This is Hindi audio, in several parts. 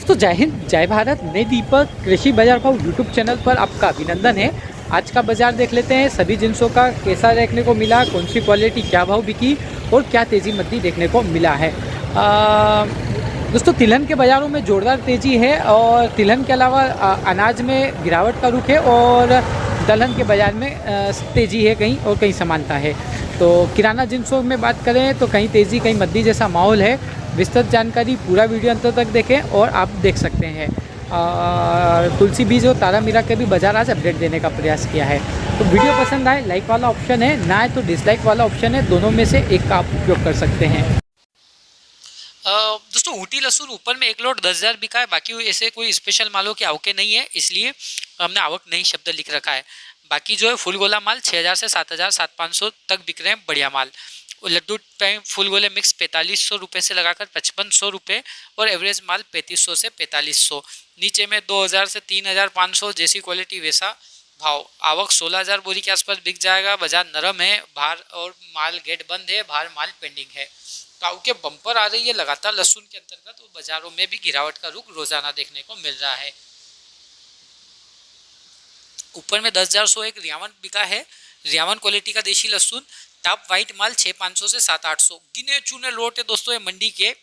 दोस्तों जय हिंद जय भारत। मैं दीपक कृषि बाजार भाव यूट्यूब चैनल पर आपका अभिनंदन है। आज का बाजार देख लेते हैं, सभी जिनसों का कैसा देखने को मिला, कौन सी क्वालिटी क्या भाव बिकी और क्या तेज़ी मंदी देखने को मिला है। दोस्तों तिलहन के बाज़ारों में जोरदार तेज़ी है और तिलहन के अलावा अनाज में गिरावट का रुख है और दलहन के बाज़ार में तेज़ी है कहीं और कहीं समानता है। तो किराना जिनसों में बात करें तो कहीं तेज़ी कहीं मंदी जैसा माहौल है। विस्तृत जानकारी पूरा वीडियो अंत तक देखें और आप देख सकते हैं। तुलसी बीज और तारा मीरा के भी बाज़ार आज अपडेट देने का प्रयास किया है। तो वीडियो पसंद आए लाइक वाला ऑप्शन है, ना आए तो डिसलाइक वाला ऑप्शन है, दोनों में से एक का आप उपयोग कर सकते हैं। दोस्तों ऊटी लहसुन ऊपर में एक लोट 10,000 बिका है, बाकी ऐसे कोई स्पेशल मालों की आवकें नहीं है, इसलिए हमने आवक नहीं शब्द लिख रखा है। बाकी जो है फुल गोला माल 6,000 से 7,000 7,500 तक बिक रहे हैं, बढ़िया माल। लड्डू फुल गोले मिक्स 4500 रुपये से लगाकर 5500 रुपये और एवरेज माल 3500 से 4500। नीचे में 2000 से 3,500 जैसी क्वालिटी वैसा भाव। आवक 16,000 बोरी के आसपास बिक जाएगा। बाजार नरम है, बाहर और माल गेट बंद है, बाहर माल पेंडिंग है। ताऊ के बम्पर आ रही है लगातार लहसुन के अंतर्गत और बाजारों में भी गिरावट का रुख रोजाना देखने को मिल रहा है। ऊपर में 10,100 एक रियावन बिका है, रियावन क्वालिटी का देशी लहसुन। टॉप वाइट माल 6,500 से 7,800 गिने चुने लोट है दोस्तों। ये मंडी के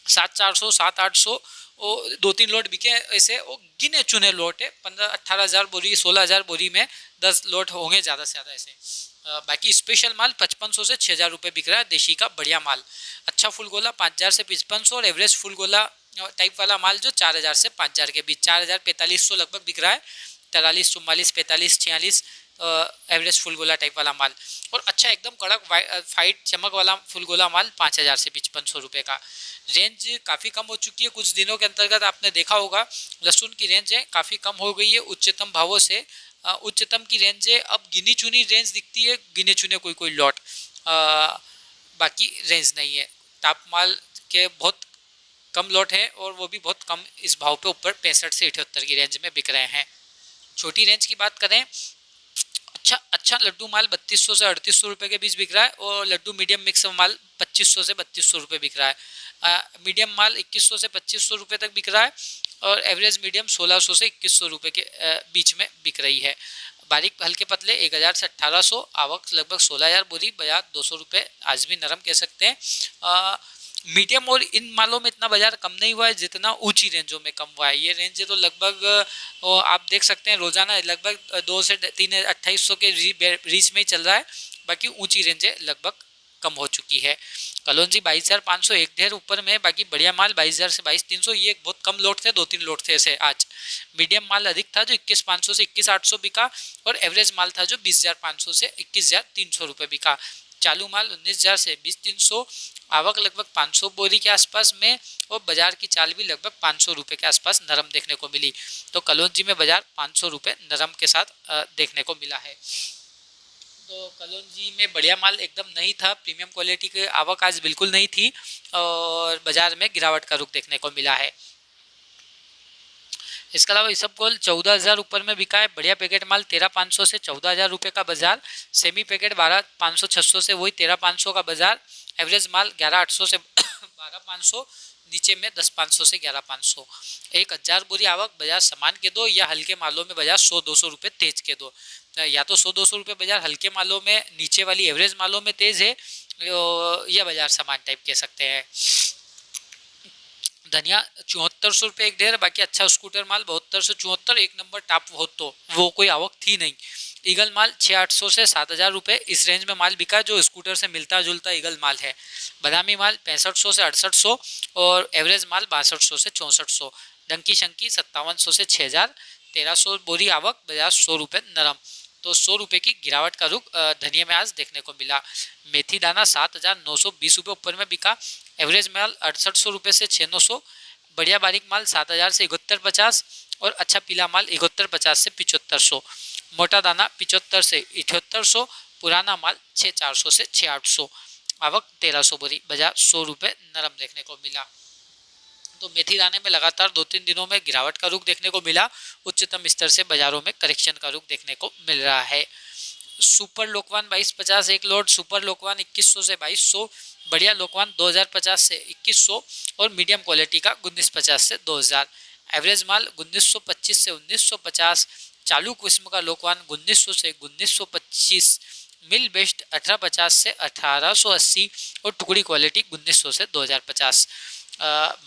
7,400 7,800 और 2-3 लोट बिके ऐसे, वो गिने चुने लोट है। 15-18,000 बोरी 16,000 बोरी में 10 लोट होंगे ज़्यादा से ज़्यादा ऐसे। बाकी स्पेशल माल 5,500 से 6,000 रुपये बिक रहा है, देशी का बढ़िया माल। अच्छा फुल गोला 5,000 से 5,500 और एवरेज फुल गोला टाइप वाला माल जो 4,000 से 5,000 के बीच 4,000-4,500 लगभग बिक रहा है। 43, 44, 45, 46 एवरेज फुल गोला टाइप वाला माल। और अच्छा एकदम कड़क फाइट चमक वाला फुल गोला माल 5,000 से 5,500 रुपये का। रेंज काफ़ी कम हो चुकी है कुछ दिनों के अंतर्गत, आपने देखा होगा लहसुन की रेंज है काफ़ी कम हो गई है उच्चतम भावों से। उच्चतम की रेंज है अब गिनी चुनी रेंज दिखती है, गिने चुने कोई लॉट, बाकी रेंज नहीं है। टॉप माल के बहुत कम लॉट है और वो भी बहुत कम इस भाव पे ऊपर 65 से 78 की रेंज में बिक रहे हैं। छोटी रेंज की बात करें, अच्छा लड्डू माल 3,200 से 3,800 रुपये के बीच बिक रहा है और लड्डू मीडियम मिक्स माल 2,500 से 3,200 रुपये बिक रहा है। मीडियम माल 2,100 से 2,500 रुपये तक बिक रहा है और एवरेज मीडियम 1,600 से 2,100 रुपये के बीच में बिक रही है। बारीक हल्के पतले 1,000 से 1,800, आवक लगभग 16,000 बोरी, बाजार 200 रुपये आज भी नरम कह सकते हैं। मीडियम और इन मालों में इतना बाजार कम नहीं हुआ है जितना ऊंची रेंजों में कम हुआ है। ये रेंज तो लगभग आप देख सकते हैं रोजाना लगभग 2 से 3 2,800 के रीच में ही चल रहा है। बाकी ऊंची रेंजें लगभग कम हो चुकी है। कलौंजी 22,500 एक ढेर ऊपर में, बाकी बढ़िया माल 22,000 से 22,300। ये बहुत कम लोट थे, 2-3 लोट थे ऐसे आज। मीडियम माल अधिक था जो 21,500 से 21,800 बिका और एवरेज माल था जो 20,500 से 21,300 रुपये बिका। चालू माल 19,000 से 20,300, आवक लगभग 500 बोरी के आसपास में और बाजार की चाल भी लगभग 500 रुपये के आसपास नरम देखने को मिली। तो कलौंजी में बाजार 500 रुपये नरम के साथ देखने को मिला है। तो कलौंजी में बढ़िया माल एकदम नहीं था, प्रीमियम क्वालिटी की आवक आज बिल्कुल नहीं थी और बाजार में गिरावट का रुख देखने को मिला है। इसके अलावा इसबगोल 14,000 ऊपर में बिका है। बढ़िया पैकेट माल 13,500 से 14,000 रुपये का बाजार। सेमी पैकेट 12,500-600 से वही 13,500 का बाजार। एवरेज माल 11,800 से 12,500, नीचे में 10,500 से 11,500। 1,000 बोरी आवक बाजार समान के दो या हल्के मालों में बाजार 100-200 रुपये तेज के दो। या तो 100-200 रुपये बाजार हल्के मालों में, नीचे वाली एवरेज मालों में तेज है, या बाजार समान टाइप कह सकते हैं। धनिया 7400 रुपये एक ढेर, बाकी अच्छा स्कूटर माल 72 से 74, एक नंबर टॉप हो तो वो कोई आवक थी नहीं। ईगल माल 6,800 से 7,000 रुपये इस रेंज में माल बिका जो स्कूटर से मिलता जुलता ईगल माल है। बादामी माल 6500 से 6800 और एवरेज माल 6200 से 6400। डंकी शंकी 5700 से 6,000, 1,300 बोरी आवक, बाजार 100 रुपये नरम। तो 100 रुपये की गिरावट का रुख धनिया में आज देखने को मिला। मेथी दाना 7,920 रुपये ऊपर में बिका। एवरेज माल 6,800 रुपये से 6,900। बढ़िया बारीक माल 7,000 से 7150 और अच्छा पीला माल 7150 से 7500। मोटा दाना 75 से 7800, पुराना माल 6,400 से 6,800। आवक 1,300 बोरी, बाजार 100 रुपये नरम देखने को मिला। तो मेथी दाने में लगातार 2-3 दिनों में गिरावट का रुख देखने को मिला। उच्चतम स्तर से बाजारों में करेक्शन का रुख देखने को मिल रहा है। सुपर लोकवान 2250 एक लोड, सुपर लोकवान 2,100 से 2,200, बढ़िया लोकवान 2050 से 2100 और मीडियम क्वालिटी का 1950 से 2000। एवरेज माल 1925 से 1950, चालू किस्म का लोकवान 1900 से 1925, मिल बेस्ट 1850 से 1880 और टुकड़ी क्वालिटी 1900 से 2050।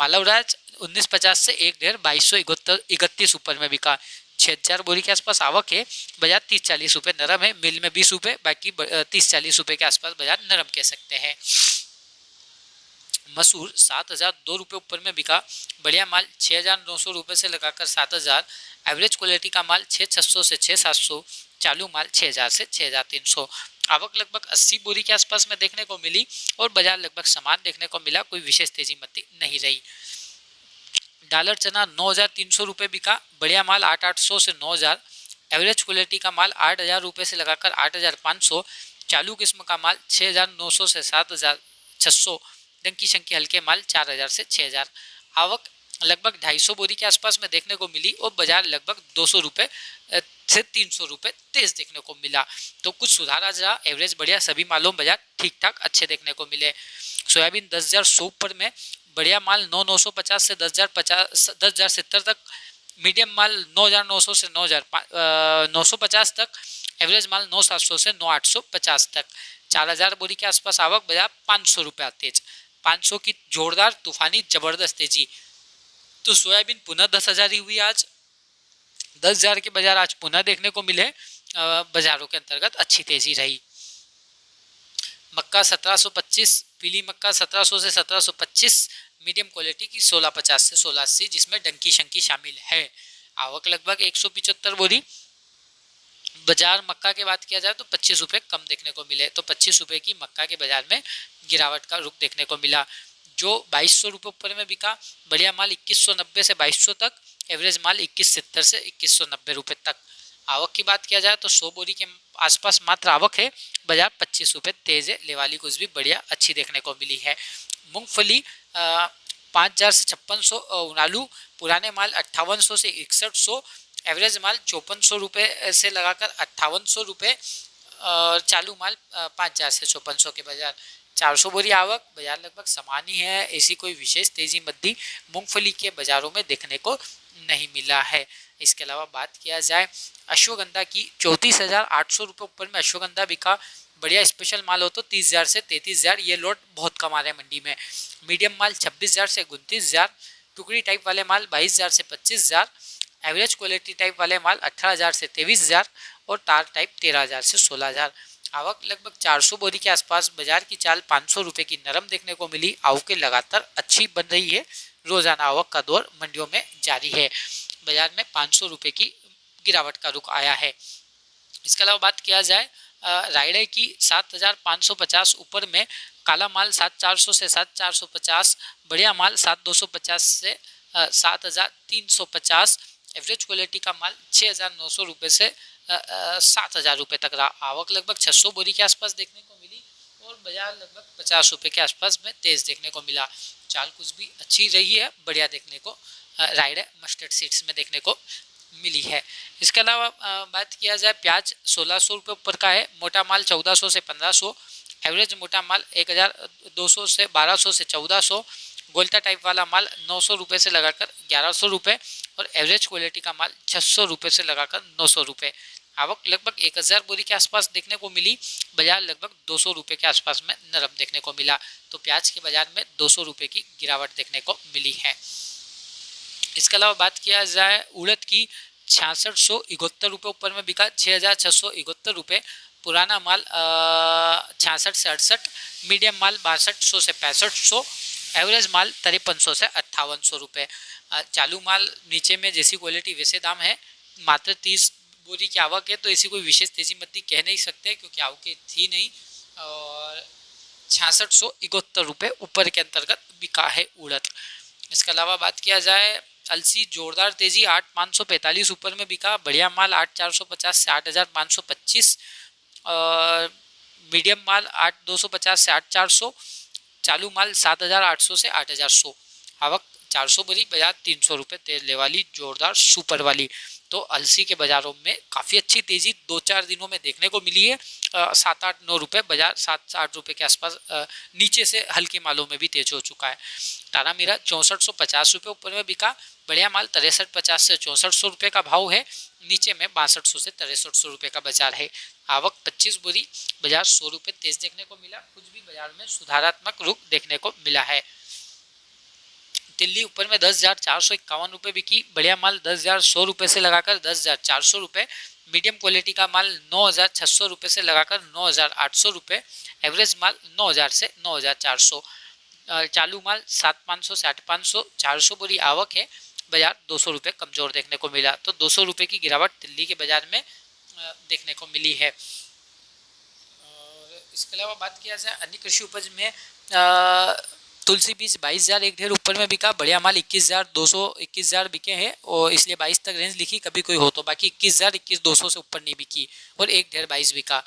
मालवराज 1950 से 1.5 2231 ऊपर में बिका। 6000 बोरी के आसपास आवक है। बाजार 30-40 रुपये नरम है, मिल में 20 रुपये, बाकी 30-40 रुपये के आसपास बाजार नरम कह सकते हैं। मसूर 7002 रुपये ऊपर में बिका। बढ़िया माल 6900 रुपये से लगाकर 7000। एवरेज क्वालिटी का माल 6600 से 6700, चालू माल 6000 से 6300। आवक लगभग 80 बोरी के आसपास में देखने को मिली और बाजार लगभग समान देखने को मिला, कोई विशेष तेजी मत्ती नहीं रही। डॉलर चना 9300 रुपये बिका। बढ़िया माल 8800 से 9000। एवरेज क्वालिटी का माल 8000 रुपये से लगाकर 8500, चालू किस्म का माल 6900 से 7600, डंकी शंकी हल्के माल 4000 से 6000। आवक लगभग 250 बोरी के आसपास में देखने को मिली और बाजार लगभग 200 रुपये से 300 रुपये तेज देखने को मिला। तो कुछ सुधार आज रहा। एवरेज बढ़िया, सभी मालों बाजार ठीक ठाक अच्छे देखने को मिले। सोयाबीन 10,100 पर में बढ़िया माल 9,950 से 10,070 तक, मीडियम माल 9,900 से 9,950 तक, एवरेज माल 9,700 से 9,850 तक। 4,000 बोरी के आसपास आवक, बाजार 500 रुपये तेज। 500 की जोरदार तूफानी जबरदस्त तेजी। तो सोयाबीन पुनः 10,000 ही हुई आज। 10,000 के बाजार आज पुनः देखने को मिले। बाजारों के अंतर्गत अच्छी तेजी रही। मक्का 1725, पीली मक्का 1700 से 1725, मीडियम क्वालिटी की 1650 से 1680, जिसमें डंकी शंकी शामिल है। आवक लगभग 175 बोरी। बाजार मक्का की बात किया जाए तो 25 रुपये कम देखने को मिले। तो 25 रुपये की मक्का के बाजार में गिरावट का रुख देखने को मिला, जो 2200 रुपये ऊपर में बिका। बढ़िया माल 2190 से 2200 तक, एवरेज माल 2170 से 2190 रुपये तक। आवक की बात किया जाए तो 100 बोरी के आसपास मात्र आवक है। बाजार 25 रुपये तेज है। लेवाली कुछ भी बढ़िया अच्छी देखने को मिली है। मूंगफली 5000 से 5600, उनालू पुराने माल 5800 से 6100, एवरेज माल 5400 रुपये से लगाकर 5800 रुपये, और चालू माल 5000 से 5400 के बाजार। 400 बोरी आवक, बाजार लगभग समान ही है। ऐसी कोई विशेष तेजी मद्दी मूंगफली के बाजारों में देखने को नहीं मिला है। इसके अलावा बात किया जाए अश्वगंधा की, 34,800 रुपये ऊपर में अश्वगंधा बिका। बढ़िया स्पेशल माल हो तो 30,000 से 33,000, ये लोट बहुत कम आ रहे हैं मंडी में। मीडियम माल 26,000 से 29,000, टुकड़ी टाइप वाले माल 22,000 से 25,000, एवरेज क्वालिटी टाइप वाले माल 18,000 से 23,000 और तार टाइप 13,000 से 16,000। आवक लगभग 400 बोरी के आसपास। बाजार की चाल 500 रुपये की नरम देखने को मिली। आवकें लगातार अच्छी बन रही है। रोजाना आवक का दौर मंडियों में जारी है। बाजार में 500 रुपये की गिरावट का रुख आया है। इसके अलावा बात किया जाए रायडे की, 7,550 ऊपर में। काला माल 7,400 से 7,450, बढ़िया माल 7,250 से 7,350, एवरेज क्वालिटी का माल 6,900 रुपये से 7,000 रुपये तक रहा। आवक लगभग 600 बोरी के आसपास देखने को मिली और बाजार लगभग 50 रुपये के आसपास में तेज देखने को मिला। चाल कुछ भी अच्छी रही है, बढ़िया देखने को रायडे मस्टर्ड सीड्स में देखने को मिली है। इसके अलावा बात किया जाए प्याज 1,600 रुपये ऊपर का है। मोटा माल 1,400 से 1,500, एवरेज मोटा माल 1,200 से 1,200 से 1,400, गोल्टा टाइप वाला माल 900 रुपये से लगाकर 1,100 रुपये और एवरेज क्वालिटी का माल 600 रुपये से लगाकर 900 रुपये। आवक लगभग 1,000 बोरी के आसपास देखने को मिली। बाजार लगभग 200 रुपये के आसपास में नरम देखने को मिला। तो प्याज के बाजार में 200 रुपये की गिरावट देखने को मिली है। इसके अलावा बात किया जाए उड़द की, 6671 रुपये ऊपर में बिका। 6,671 रुपये। पुराना माल 66 से 68, मीडियम माल 6200 से 6500, एवरेज माल 5300 से 5800 रुपये। चालू माल नीचे में जैसी क्वालिटी वैसे दाम है। मात्र 30 बोरी की आवक है, तो ऐसी कोई विशेष तेजी मत्ती कह नहीं सकते क्योंकि आवकें थी नहीं। और 6671 रुपये ऊपर के अंतर्गत बिका है उड़द। इसके अलावा बात किया जाए अलसी, जोरदार तेजी 8,545 ऊपर में बिका। बढ़िया माल 8,450 से 8,525 और मीडियम माल 8,250 से 8,400, चालू माल 7,800 से 8,100। आवक 400 बोरी, बाजार 300 रुपये तेल वाली जोरदार सुपर वाली। तो अलसी के बाज़ारों में काफ़ी अच्छी तेज़ी 2-4 दिनों में देखने को मिली है। 7-8-9 रुपये बाजार 7-8 रुपये के आसपास नीचे से हल्के मालों में भी तेज हो चुका है। तारा मीरा 6450 रुपये ऊपर में बिका। बढ़िया माल 6350 से 6400 रुपये का भाव है। नीचे में 6200 से 6300 रुपये का बाजार है। आवक 25 बोरी, बाजार 100 रुपये तेज देखने को मिला। कुछ भी बाजार में सुधारात्मक रुख देखने को मिला है। दिल्ली ऊपर में 10,451 रुपये बिकी। बढ़िया माल 10,100 रुपये से लगाकर 10,400 रुपये। मीडियम क्वालिटी का माल 9,600 रुपये से लगाकर 9,800 रुपये। एवरेज माल 9,000 से 9,400। चालू माल 7,500 से 8,500। 400 बोरी आवक है। बाजार 200 रुपये कमज़ोर देखने को मिला। तो 200 रुपये की गिरावट दिल्ली के बाजार में देखने को मिली है। और इसके अलावा बात किया जाए अन्य कृषि उपज में, तुलसी बीज 22,000 एक ढेर ऊपर में बिका। बढ़िया माल 21,200 21,000 बिके हैं और इसलिए 22 तक रेंज लिखी, कभी कोई हो तो। बाकी 21,000 21,200 से ऊपर नहीं बिकी और एक ढेर 22 बिका।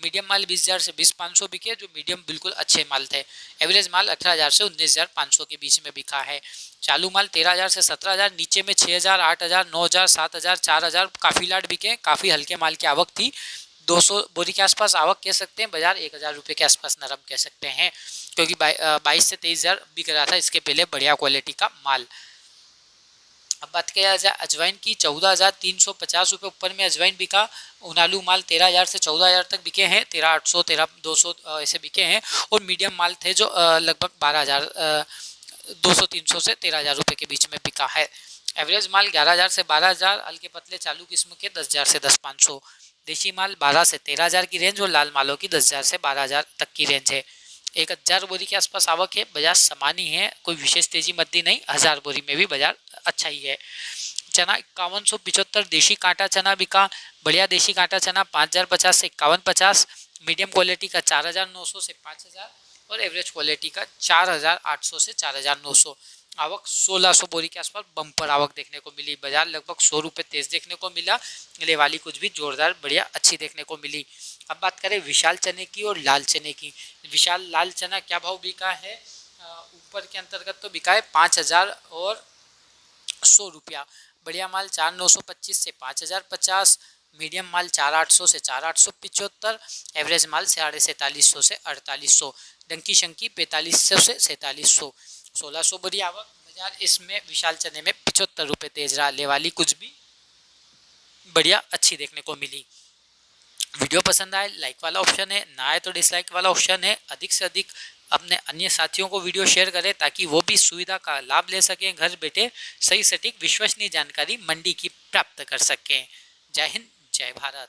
मीडियम माल 20,000 से 20,500 बिके, जो मीडियम बिल्कुल अच्छे माल थे। एवरेज माल 18,000 से 19,500 के बीच में बिका है। चालू माल 13,000 से 17,000, नीचे में 6,000 8,000 9,000 7,000 4,000 काफ़ी लाट बिके। काफ़ी हल्के माल की आवक थी। 200 बोरी के आसपास आवक कह सकते हैं। बाजार 1,000 रुपये के आसपास नरम कह सकते हैं, क्योंकि 22 से 23,000 बिक रहा था इसके पहले बढ़िया क्वालिटी का माल। अब बात किया जाए अजवाइन की, 14,350 रुपये ऊपर में अजवाइन बिका। उनालू माल 13,000 से 14,000 तक बिके हैं। 13,800 13,200 ऐसे बिके हैं। और मीडियम माल थे जो लगभग 12,200-300 से 13,000 रुपये के बीच में बिका है। एवरेज माल 11,000 से 12,000, हल्के पतले चालू किस्म के 10,000 से 10,500। देशी माल 12 से 13,000 की रेंज और लाल मालों की 10,000 से 12,000 तक की रेंज है। 1,000 बोरी के आसपास आवक है। बाजार समान ही है, कोई विशेष तेजी मद्दी नहीं। 1,000 बोरी में भी बाजार अच्छा ही है। चना 5175 देशी कांटा चना बिका। बढ़िया देशी कांटा चना 5,050 से 5150। मीडियम क्वालिटी का 4,900 से 5,000 और एवरेज क्वालिटी का 4,800 से 4,900। आवक 1,600 बोरी के आसपास बम्पर आवक देखने को मिली। बाजार लगभग 100 रुपये तेज देखने को मिला। ले वाली कुछ भी जोरदार बढ़िया अच्छी देखने को मिली। अब बात करें विशाल चने की और लाल चने की। विशाल लाल चना क्या भाव बिका है? ऊपर के अंतर्गत तो बिका है 5,100 रुपया। बढ़िया माल 4,925 से 5,050। मीडियम माल 4,800 से 4,875। एवरेज माल 4,450 से 4,800। डंकी शंकी 4,500 से 4,400। 1,600 बोरी आवक। बाजार इसमें विशाल चने में 75 रुपये तेज रहा। ले वाली कुछ भी बढ़िया अच्छी देखने को मिली। वीडियो पसंद आए लाइक वाला ऑप्शन है, ना आए तो डिसलाइक वाला ऑप्शन है। अधिक से अधिक अपने अन्य साथियों को वीडियो शेयर करें ताकि वो भी सुविधा का लाभ ले सकें, घर बैठे सही सटीक विश्वसनीय जानकारी मंडी की प्राप्त कर सकें। जय हिंद, जय भारत।